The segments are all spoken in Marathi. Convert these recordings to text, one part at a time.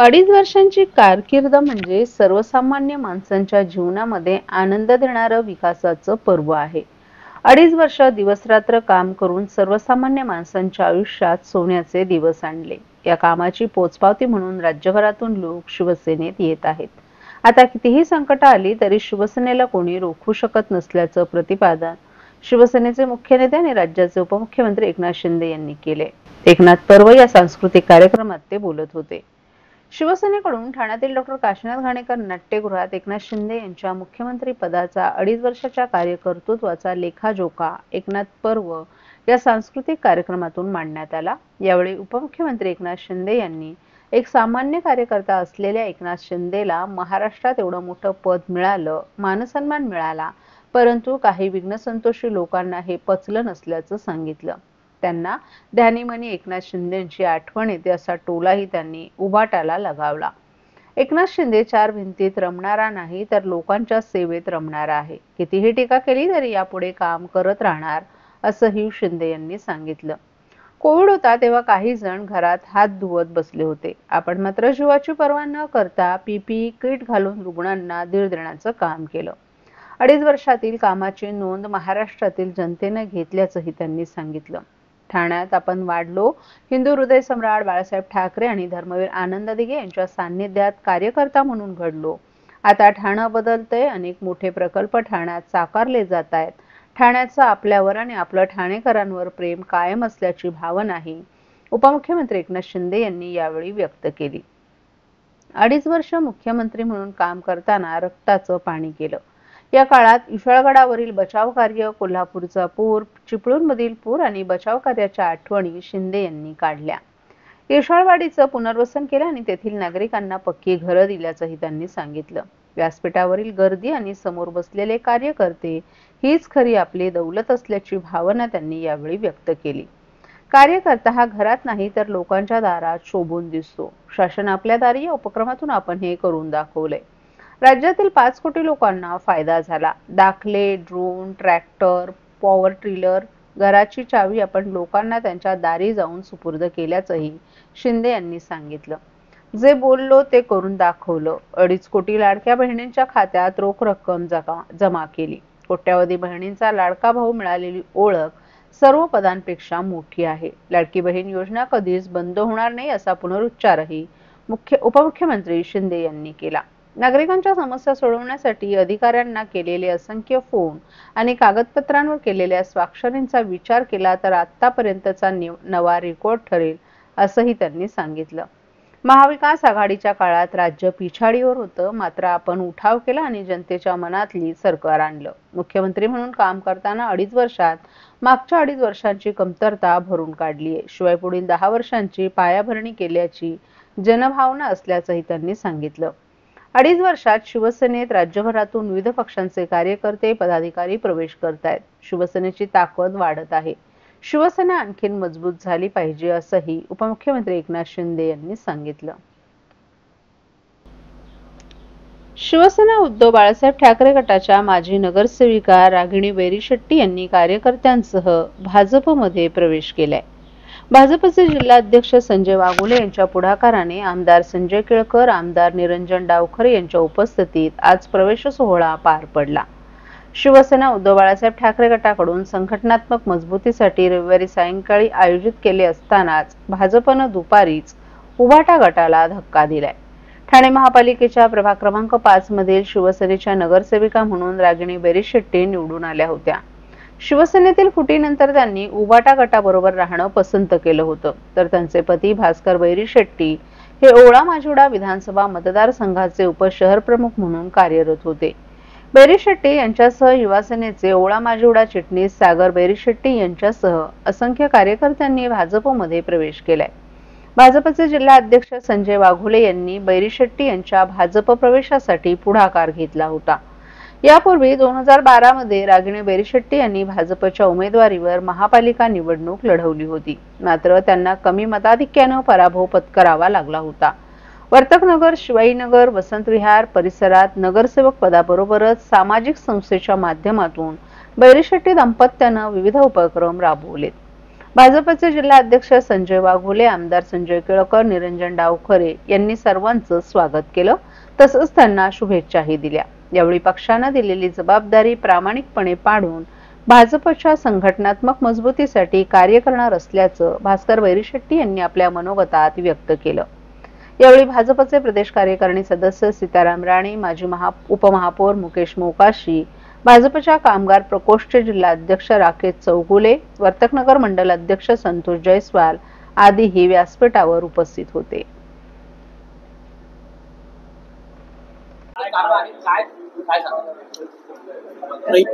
अडीच वर्षांची कारकीर्द म्हणजे सर्वसामान्य माणसांच्या जीवनामध्ये आनंद देणारं विकासाचं पर्व आहे. अडीच वर्ष दिवसरात्र काम करून सर्वसामान्य माणसांच्या आयुष्यात सोन्याचे दिवस आणले. या कामाची पोचपावती म्हणून राज्यभरातून लोक शिवसेनेत येत आहेत. आता कितीही संकट आली तरी शिवसेनेला कोणी रोखू शकत नसल्याचं प्रतिपादन शिवसेनेचे मुख्य नेते आणि राज्याचे उपमुख्यमंत्री एकनाथ शिंदे यांनी केले. एकनाथ पर्व या सांस्कृतिक कार्यक्रमात ते बोलत होते. शिवसेनेकडून ठाण्यातील डॉ. काशीनाथ घाणेकर नाट्यगृहात एकनाथ शिंदे यांच्या मुख्यमंत्री पदाचा 2.5 वर्षाच्या कार्यकर्तृत्वाचा लेखाजोखा एकनाथ पर्व या सांस्कृतिक कार्यक्रमातून मांडण्यात आला. यावेळी उपमुख्यमंत्री एकनाथ शिंदे यांनी एक सामान्य कार्यकर्ता असलेल्या एकनाथ शिंदेला महाराष्ट्रात एवढं मोठं पद मिळालं, मानसन्मान मिळाला, परंतु काही विघ्नसंतोषी लोकांना हे पचलं नसल्याचं सांगितलं. त्यांना ध्यानीमनी एकनाथ शिंदेंची आठवण येते असा टोलाही त्यांनी उभाटाला लगावला. एकनाथ शिंदे चार भिंतीत रमणारा नाही तर लोकांच्या सेवेत रमणारा आहे. कितीही टीका केली तरी यापुढे काम करत राहणार असंही शिंदे यांनी सांगितलं. कोविड होता तेव्हा काही जण घरात हात धुवत बसले होते. आपण मात्र जीवाची पर्वा न करता पीपीई किट घालून रुग्णांना धीर देण्याचं काम केलं. 2.5 वर्षातील कामाची नोंद महाराष्ट्रातील जनतेने घेतल्याचंही त्यांनी सांगितलं. ठाण्यात आपण वाढलो, हिंदू हृदय सम्राट बाळासाहेब ठाकरे आणि धर्मवीर आनंद दिघे यांच्या सान्निध्यात कार्यकर्ता म्हणून घडलो. आता ठाणं बदलतंय, अनेक मोठे प्रकल्प ठाण्यात साकारले जात आहेत. ठाण्याचं आपल्यावर आणि आपलं ठाणेकरांवर प्रेम कायम असल्याची भावनाही उपमुख्यमंत्री एकनाथ शिंदे यांनी यावेळी व्यक्त केली. 2.5 वर्ष मुख्यमंत्री म्हणून काम करताना रक्ताचं पाणी केलं. या काळात विशाळगडावरील बचाव कार्य, कोल्हापूरचा पूर, चिपळूणमधील पूर आणि बचाव कार्याच्या आठवणी शिंदे यांनी काढल्या. येशाळवाडीचं पुनर्वसन केलं आणि तेथील नागरिकांना पक्की घरं दिल्याचंही त्यांनी सांगितलं. व्यासपीठावरील गर्दी आणि समोर बसलेले कार्यकर्ते हीच खरी आपली दौलत असल्याची भावना त्यांनी यावेळी व्यक्त केली. कार्यकर्ता हा घरात नाही तर लोकांच्या दारात शोभून दिसतो. शासन आपल्या दारी या उपक्रमातून आपण हे करून दाखवलंय. राज्यातील 5 कोटी लोकांना फायदा झाला. दाखले, ड्रोन, ट्रॅक्टर, पॉवर टिलर, घराची चावी आपण लोकांना त्यांच्या दारी जाऊन सुपूर्द केल्याचंही शिंदे यांनी सांगितलं. जे बोललो ते करून दाखवलं. 2.5 कोटी लाडक्या बहिणींच्या खात्यात रोख रक्कम जमा केली. कोट्यावधी बहिणींचा लाडका भाऊ मिळालेली ओळख सर्व पदांपेक्षा मोठी आहे. लाडकी बहीण योजना कधीच बंद होणार नाही असा पुनरुच्चारही उपमुख्यमंत्री शिंदे यांनी केला. नागरिकांच्या समस्या सोडवण्यासाठी अधिकाऱ्यांना केलेले असंख्य फोन आणि कागदपत्रांवर केलेल्या स्वाक्षरींचा विचार केला तर आतापर्यंतचा नवा रेकॉर्ड ठरेल असंही त्यांनी सांगितलं. महाविकास आघाडीच्या काळात राज्य पिछाडीवर होतं, मात्र आपण उठाव केला आणि जनतेच्या मनातली सरकार आणलं. मुख्यमंत्री म्हणून काम करताना 2.5 वर्षात मागच्या 2.5 वर्षांची कमतरता भरून काढली आहे. शिवाय पुढील 10 वर्षांची पायाभरणी केल्याची जनभावना असल्याचंही त्यांनी सांगितलं. 2.5 वर्षात शिवसेनेत राज्यभरातून विविध पक्षांचे कार्यकर्ते, पदाधिकारी प्रवेश करतायत. शिवसेनेची ताकद वाढत आहे. शिवसेना आणखीन मजबूत झाली पाहिजे असंही उपमुख्यमंत्री एकनाथ शिंदे यांनी सांगितलं. शिवसेना उद्धव बाळासाहेब ठाकरे गटाच्या माजी नगरसेविका रागिणी बेरीशेट्टी यांनी कार्यकर्त्यांसह भाजपमध्ये प्रवेश केलाय. भाजपचे जिल्हाध्यक्ष संजय वाघोले यांच्या पुढाकाराने आमदार संजय केळकर, आमदार निरंजन डावखरे यांच्या उपस्थितीत आज प्रवेश सोहळा पार पडला. शिवसेना उद्धव बाळासाहेब ठाकरे गटाकडून संघटनात्मक मजबूतीसाठी रविवारी सायंकाळी आयोजित केले असतानाच भाजपनं दुपारीच उभाटा गटाला धक्का दिलाय. ठाणे महापालिकेच्या प्रभाग क्रमांक 5 मधील शिवसेनेच्या नगरसेविका म्हणून रागिणी बेरीशेट्टी निवडून आल्या होत्या. शिवसेनेतील फुटीनंतर त्यांनी उभाटा गटाबरोबर राहणं पसंत केलं होतं, तर त्यांचे पती भास्कर बेरीशेट्टी हे ओळा माजिवडा विधानसभा मतदारसंघाचे उपशहर प्रमुख म्हणून कार्यरत होते. बेरीशेट्टी यांच्यासह युवासेनेचे ओळा माजिवडा चिटणीस सागर बेरीशेट्टी यांच्यासह असंख्य कार्यकर्त्यांनी भाजपमध्ये प्रवेश केलाय. भाजपचे जिल्हाध्यक्ष संजय वाघोले यांनी बेरीशेट्टी यांच्या भाजप प्रवेशासाठी पुढाकार घेतला होता. यापूर्वी 2012 मध्ये रागिणी बेरीशेट्टी यांनी भाजपच्या उमेदवारीवर महापालिका निवडणूक लढवली होती, मात्र त्यांना कमी मताधिक्यानं पराभव पत्करावा लागला होता. वर्तकनगर, शिवाईनगर, वसंत विहार परिसरात नगरसेवक पदाबरोबरच सामाजिक संस्थेच्या माध्यमातून बेरीशेट्टी दाम्पत्यानं विविध उपक्रम राबवलेत. भाजपचे जिल्हा अध्यक्ष संजय वाघोले, आमदार संजय केळकर, निरंजन डावखरे यांनी सर्वांचं स्वागत केलं, तसंच त्यांना शुभेच्छाही दिल्या। यावेळी पक्षानं दिलेली जबाबदारी प्रामाणिकपणे पाडून भाजपच्या संघटनात्मक मजबुतीसाठी कार्य करणार असल्याचं भास्कर वैरीशेट्टी यांनी आपल्या मनोगतात व्यक्त केलं। यावेळी भाजपचे प्रदेश कार्यकारिणी सदस्य सीताराम राणे, माजी उपमहापौर मुकेश मोकाशी, भाजपच्या कामगार प्रकोष्ठचे जिल्हाध्यक्ष राकेश चौगुले, वर्तकनगर मंडल अध्यक्ष संतोष जयस्वाल आदीही व्यासपीठावर उपस्थित होते।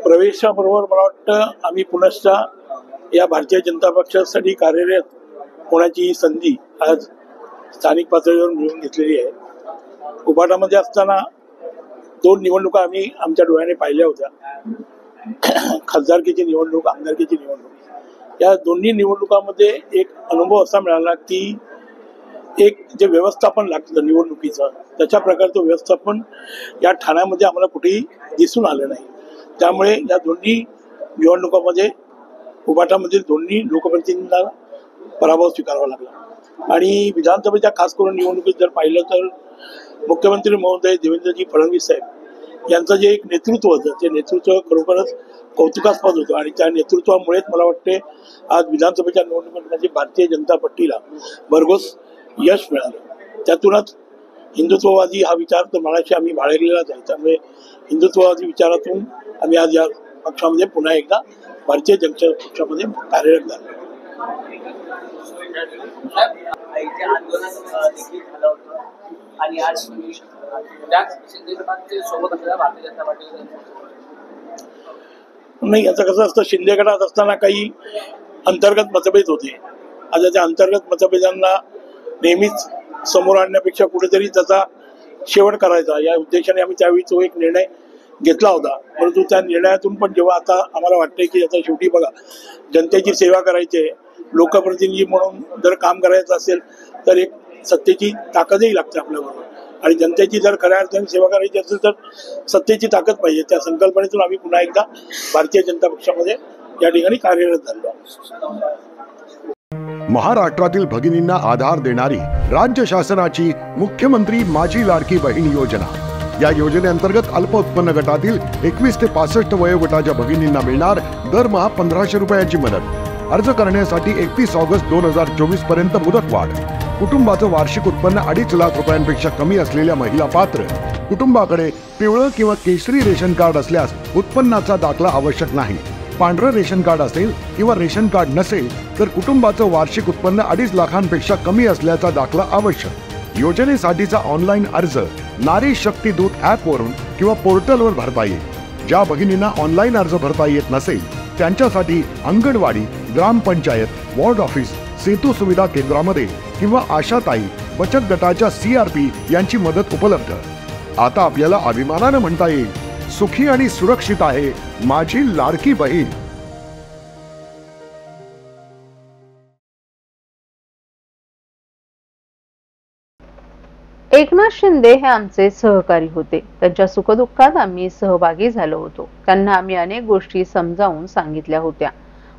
प्रवेशाबरोबर मला वाटतं आम्ही पुनश्च या भारतीय जनता पक्षासाठी कार्यरत होण्याची संधी आज स्थानिक पातळीवर मिळवून घेतलेली आहे। उभाटामध्ये असताना दोन निवडणुका आम्ही आमच्या डोळ्याने पाहिल्या होत्या, खासदारकीची निवडणूक, आमदारकीची निवडणूक। या दोन्ही निवडणुकांमध्ये एक अनुभव असा मिळाला की एक जे व्यवस्थापन लागतं निवडणुकीचं, त्याच्या प्रकारचं व्यवस्थापन या ठाण्यामध्ये आम्हाला कुठेही दिसून आलं नाही। त्यामुळे या दोन्ही निवडणुकांमध्ये उभाटामधील दोन्ही लोकप्रतिनिधींना पराभव स्वीकारावा लागला। आणि विधानसभेच्या खास करून निवडणुकीत जर पाहिलं तर मुख्यमंत्री महोदय देवेंद्रजी फडणवीस साहेब यांचं जे एक नेतृत्व होतं, ते नेतृत्व खरोखरच कौतुकास्पद होतं। आणि त्या नेतृत्वामुळेच मला वाटते आज विधानसभेच्या निवडणुकीमध्ये भारतीय जनता पार्टीला भरघोस यश मिळालं। त्यातूनच हिंदुत्ववादी हा विचार तर मनाशी आम्ही बाळगलेलाच आहे। त्यामुळे हिंदुत्ववादी विचारातून आम्ही आज या पक्षामध्ये पुन्हा एकदा भारतीय जनता पक्षामध्ये कार्यरत झालो। नाही, याचं कसं असतं, शिंदे गटात असताना काही अंतर्गत मतभेद होते। आता त्या अंतर्गत मतभेदांना नेहमीच समोर आणण्यापेक्षा कुठेतरी त्याचा शेवट करायचा या उद्देशाने आम्ही त्यावेळी तो एक निर्णय घेतला होता। परंतु त्या निर्णयातून पण जेव्हा आता आम्हाला वाटतंय की आता शेवटी बघा, जनतेची सेवा करायची आहे, लोकप्रतिनिधी म्हणून जर काम करायचं असेल तर एक सत्तेची ताकदही लागते आपल्याबरोबर, आणि जनतेची जर खऱ्या अर्थाने सेवा करायची असेल तर सत्तेची ताकद पाहिजे। त्या संकल्पनेतून आम्ही पुन्हा एकदा भारतीय जनता पक्षामध्ये या ठिकाणी कार्यरत झालो। महाराष्ट्रातील भगिनींना आधार देणारी राज्य शासनाची मुख्यमंत्री माझी लाडकी बहीण योजना। या योजनेअंतर्गत अल्प उत्पन्न गटातील 21 ते 65 वयोगटाच्या भगिनींना मिळणार दरमहा 1500 रुपयाची मदत। अर्ज करण्यासाठी 31 ऑगस्ट 2024 पर्यंत मुदतवाढ। कुटुंबाचं वार्षिक उत्पन्न 2.5 लाख रुपयांपेक्षा कमी असलेल्या महिला पात्र। कुटुंबाकडे पिवळं किंवा केशरी रेशन कार्ड असल्यास उत्पन्नाचा दाखला आवश्यक नाही। पांढरं रेशन कार्ड असेल किंवा रेशन कार्ड नसेल तर कुटुंबाचं वार्षिक उत्पन्न 2.5 लाखांपेक्षा कमी असल्याचा दाखला आवश्यक। योजनेसाठीचा ऑनलाईन अर्ज नारी शक्ती दूत ॲप वरून किंवा पोर्टलवर भरता येईल। ज्या भगिनींना ऑनलाईन अर्ज भरता येत नसेल त्यांच्यासाठी अंगणवाडी, ग्रामपंचायत, वॉर्ड ऑफिस, सेतू सुविधा केंद्रामध्ये किंवा आशाताई बचत गटाच्या CRP यांची मदत उपलब्ध। आता आपल्याला अभिमानाने म्हणता येईल, सुखी आणि सुरक्षित आहे माझी लाडकी बहीण। एकनाथ शिंदे हे आमचे सहकारी होते। त्यांच्या सुखदुःखात आम्ही सहभागी झालो होतो। त्यांना आम्ही अनेक गोष्टी समजावून सांगितल्या होत्या।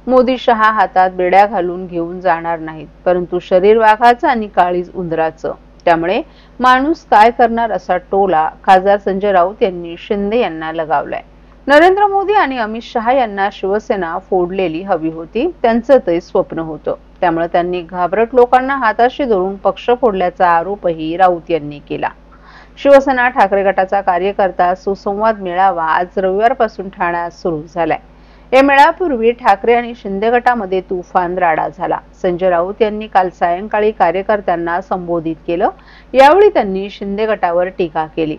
मोदी शहा हातात बेड्या घालून घेऊन जाणार नाहीत, परंतु शरीर वाघाचं आणि काळीज उंदराचं। त्यामुळे माणूस काय करणार असा टोला खासदार संजय राऊत यांनी शिंदे यांना लगावलाय। नरेंद्र मोदी आणि अमित शहा यांना शिवसेना फोडलेली हवी होती, त्यांचं ते स्वप्न होतं। त्यामुळे त्यांनी घाबरट लोकांना हाताशी धरून पक्ष फोडल्याचा आरोपही राऊत यांनी केला। शिवसेना ठाकरे गटाचा कार्यकर्ता सुसंवाद मेळावा आज रविवारपासून ठाण्यात सुरू झालाय। या मेळाव्यापूर्वी ठाकरे आणि शिंदे गटामध्ये तुफान राडा झाला। संजय राऊत यांनी काल सायंकाळी कार्यकर्त्यांना संबोधित केलं। यावेळी त्यांनी शिंदे गटावर टीका केली।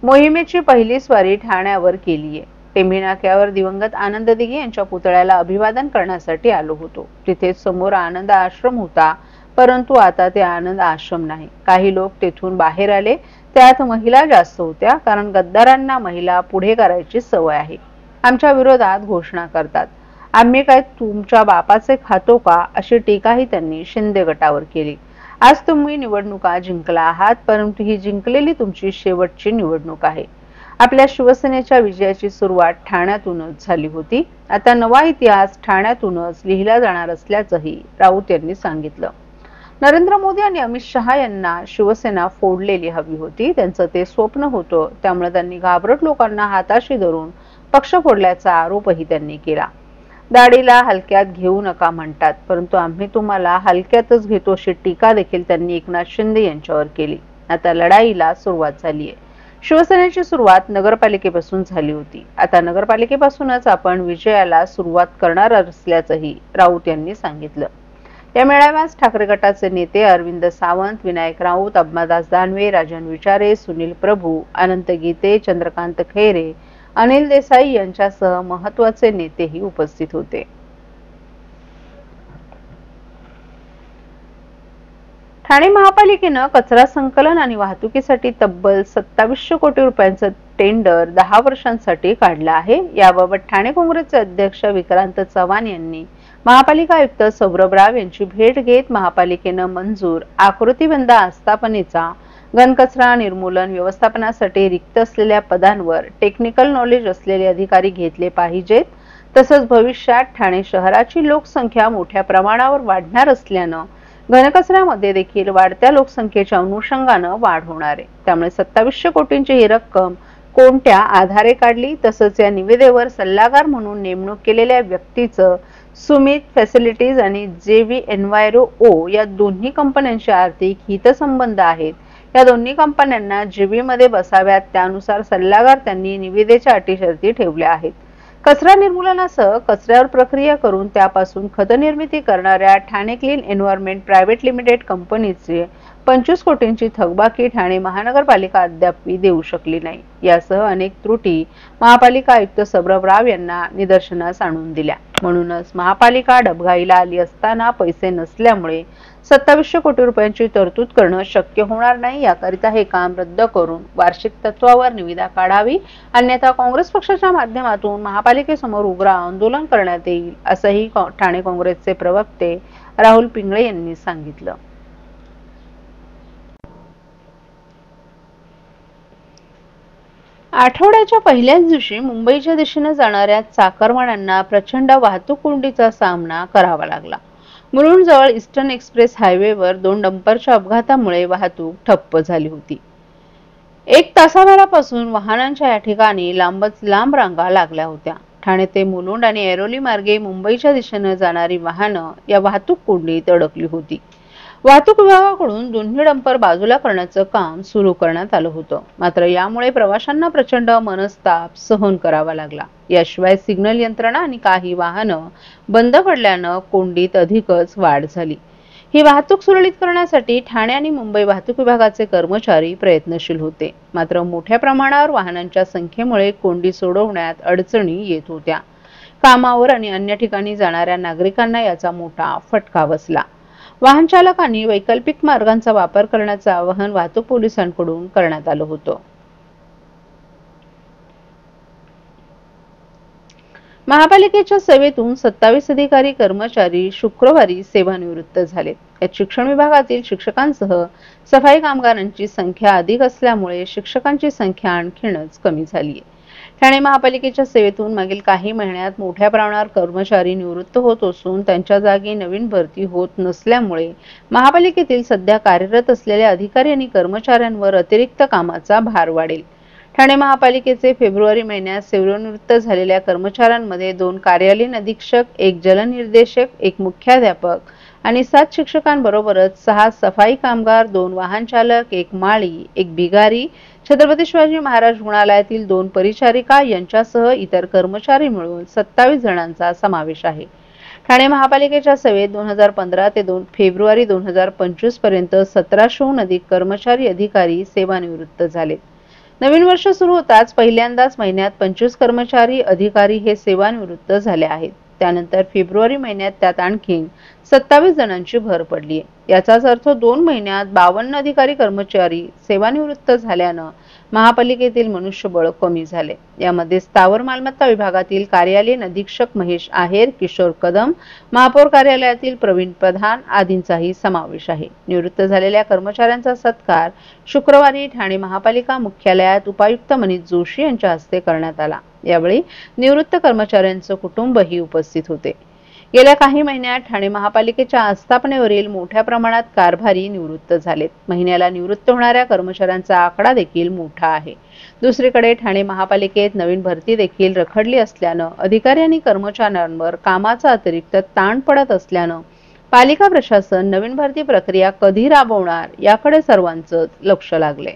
मोहिमेची पहिली स्वारी ठाण्यावर केलीये। टेंभी नाक्यावर दिवंगत आनंद दिघे यांच्या पुतळ्याला अभिवादन करण्यासाठी आलो होतो। तिथे समोर आनंद आश्रम होता, परंतु आता ते आनंद आश्रम नाही। काही लोक तेथून बाहेर आले, त्यात महिला जास्त होत्या, कारण गद्दारांना महिला पुढे करायची सवय आहे। आमच्या विरोधात घोषणा करतात। आम्ही काय तुमच्या बापाचे खातो का, अशी टीकाही त्यांनी शिंदे गटावर केली। आज तुम्ही निवडणुका जिंकला आहात, परंतु ही जिंकलेली तुमची शेवटची निवडणूक आहे। आपल्या शिवसेनेच्या विजयाची सुरुवात ठाण्यातूनच झाली होती. आता नवा इतिहास ठाण्यातूनच लिहिला जाणार असल्याचंही राऊत यांनी सांगितलं. नरेंद्र मोदी आणि अमित शहा यांना शिवसेना फोडलेली हवी होती. त्यांचं ते स्वप्न होतं. त्यामुळे त्यांनी घाबरट लोकांना हाताशी धरून पक्ष फोडल्याचा आरोपही त्यांनी केला. दाढीला हलक्यात घेऊ नका म्हणतात, परंतु आम्ही तुम्हाला हलक्यातच घेतो अशी टीका देखील त्यांनी एकनाथ शिंदे यांच्यावर केली. आता लढाईला सुरुवात झालीय. शिवसेनेची सुरुवात नगरपालिकेपासून झाली होती. आता नगरपालिकेपासूनच आपण विजयाला सुरुवात करणार असल्याचंही राऊत यांनी सांगितलं. या मेळाव्यास ठाकरे गटाचे नेते अरविंद सावंत, विनायक राऊत, अंबादास दानवे, राजन विचारे, सुनील प्रभू, अनंत गीते, चंद्रकांत खैरे, अनिल देसाई यांच्यासह महत्त्वाचे नेतेही उपस्थित होते. ठाणे महापालिकेनं कचरा संकलन आणि वाहतुकीसाठी तब्बल 2700 कोटी रुपयांचं टेंडर 10 वर्षांसाठी काढलं आहे. याबाबत ठाणे काँग्रेसचे अध्यक्ष विक्रांत चव्हाण यांनी महापालिका आयुक्त सौरभ राव यांची भेट घेत महापालिकेनं मंजूर आकृतिबंध आस्थापनेचा घनकचरा निर्मूलन व्यवस्थापनासाठी रिक्त असलेल्या पदांवर टेक्निकल नॉलेज असलेले अधिकारी घेतले पाहिजेत. तसंच भविष्यात ठाणे शहराची लोकसंख्या मोठ्या प्रमाणावर वाढणार असल्यानं घनकचऱ्यामध्ये देखील वाढत्या लोकसंख्येच्या अनुषंगानं वाढ होणार आहे. त्यामुळे 2700 कोटींची ही रक्कम कोणत्या आधारे काढली, तसंच या निविदेवर सल्लागार म्हणून नेमणूक केलेल्या व्यक्तीचं सुमित फॅसिलिटीज आणि जेवी एन्व्हायरो ओ या दोन्ही कंपन्यांचे आर्थिक हितसंबंध आहेत. या दोन्ही कंपन्यांना जेवी मध्ये बसाव्यात, त्यानुसार सल्लागार त्यांनी निविदेच्या अटी शर्ती ठेवल्या आहेत. कचरा निर्मूलनासह कचऱ्यावर प्रक्रिया करून त्यापासून खत निर्मिती करणाऱ्या Thane clean environment private limited कंपनीचे 25 कोटींची थकबाकी ठाणे महानगरपालिका अद्यापही देऊ शकली नाही. यासह अनेक त्रुटी महापालिका आयुक्त सौरभ राव यांना निदर्शनास आणून दिल्या. म्हणूनच महापालिका डबघाईला आली असताना पैसे नसल्यामुळे 2700 कोटी रुपयांची तरतूद करणं शक्य होणार नाही. याकरिता हे काम रद्द करून वार्षिक तत्वावर निविदा काढावी, अन्यथा काँग्रेस पक्षाच्या माध्यमातून महापालिकेसमोर उग्र आंदोलन करण्यात येईल, असंही ठाणे काँग्रेसचे प्रवक्ते राहुल पिंगळे यांनी सांगितलं. आठवड्याच्या पहिल्याच दिवशी मुंबईच्या दिशेने जाणाऱ्या चाकरमान्यांना प्रचंड वाहतूक कोंडीचा सामना करावा लागला. मुलुंडजवळ ईस्टर्न एक्सप्रेस हायवेवर 2 डंपरच्या अपघातामुळे वाहतूक ठप्प झाली होती. 1 तासाभरापासून वाहनांच्या या ठिकाणी लांबच लांब रांगा लागल्या होत्या. ठाणे ते मुलुंड आणि ऐरोली मार्गे मुंबईच्या दिशेने जाणारी वाहनं या वाहतूक कोंडीत अडकली होती. वाहतूक विभागाकडून दोन्ही डंपर बाजूला करण्याचं काम सुरू करण्यात आलं होतं. मात्र यामुळे प्रवाशांना प्रचंड मनस्ताप सहन करावा लागला. याशिवाय सिग्नल यंत्रणा आणि काही वाहनं बंद पडल्यानं कोंडीत अधिकच वाढ झाली. ही वाहतूक सुरळीत करण्यासाठी ठाणे आणि मुंबई वाहतूक विभागाचे कर्मचारी प्रयत्नशील होते. मात्र मोठ्या प्रमाणावर वाहनांच्या संख्येमुळे कोंडी सोडवण्यात अडचणी येत होत्या. कामावर आणि अन्य ठिकाणी जाणाऱ्या नागरिकांना याचा मोठा फटका बसला. वाहन चालकांनी वैकल्पिक मार्गांचा वापर करण्याचं आवाहन वाहतूक पोलिसांकडून करण्यात आलं होतं. महापालिकेच्या सेवेतून 27 अधिकारी कर्मचारी शुक्रवारी सेवानिवृत्त झालेत. यात शिक्षण विभागातील शिक्षकांसह सफाई कामगारांची संख्या अधिक असल्यामुळे शिक्षकांची संख्या आणखीनच कमी झाली आहे. ठाणे महापालिकेच्या सेवेतून मागील काही महिन्यात मोठ्या प्रमाणावर कर्मचारी निवृत्त होत असून त्यांच्या जागी नवीन भरती होत नसल्यामुळे महापालिकेतील सध्या कार्यरत असलेल्या अधिकारी आणि कर्मचाऱ्यांवर अतिरिक्त कामाचा भार वाढेल. ठाणे महापालिकेचे फेब्रुवारी महिन्यात सेवानिवृत्त झालेल्या कर्मचाऱ्यांमध्ये 2 कार्यालयीन अधीक्षक, 1 जलनिर्देशक, 1 मुख्याध्यापक आणि 7 शिक्षकांबरोबरच 6 सफाई कामगार, 2 वाहन चालक, 1 माळी, 1 बिगारी, छत्रपती शिवाजी महाराज रुग्णालयातील 2 परिचारिका यांच्यासह इतर कर्मचारी मिळून 27 जणांचा समावेश आहे. ठाणे महापालिकेच्या सेवेत 2015 ते फेब्रुवारी 2025 पर्यंत 1700हून अधिक कर्मचारी अधिकारी सेवानिवृत्त झाले. नवीन वर्ष सुरू होताच पहिल्यांदाच महिन्यात 25 कर्मचारी अधिकारी हे सेवानिवृत्त झाले आहेत. त्यानंतर फेब्रुवारी महिन्यात त्यात आणखी 27 जणांची भर पडली आहे. याचाच अर्थ 2 महिन्यात 52 अधिकारी कर्मचारी सेवानिवृत्त झाल्यानं महापालिकेतील मनुष्यबळ कमी झाले। यामध्ये स्थावर मालमत्ता विभागातील कार्यालयीन अधीक्षक महेश आहेर, किशोर कदम, महापौर कार्यालयातील प्रवीण प्रधान आदींचाही समावेश आहे। निवृत्त झालेल्या कर्मचाऱ्यांचा सत्कार शुक्रवारी ठाणे महापालिका मुख्यालयात उपायुक्त मनीष जोशी यांच्या हस्ते करण्यात आला। यावेळी निवृत्त कर्मचाऱ्यांचे कुटुंबही उपस्थित होते। गेल्या काही महिन्यात ठाणे महापालिकेच्या आस्थापनेवरील मोठ्या प्रमाणात कारभारी निवृत्त झालेत। महिन्याला निवृत्त होणाऱ्या कर्मचाऱ्यांचा आकडा देखील मोठा आहे। दुसरीकडे ठाणे महापालिकेत नवीन भरती देखील रखडली असल्यानं अधिकारी आणि कर्मचाऱ्यांवर कामाचा अतिरिक्त ताण पडत असल्यानं पालिका प्रशासन नवीन भरती प्रक्रिया कधी राबवणार याकडे सर्वांचं लक्ष लागले।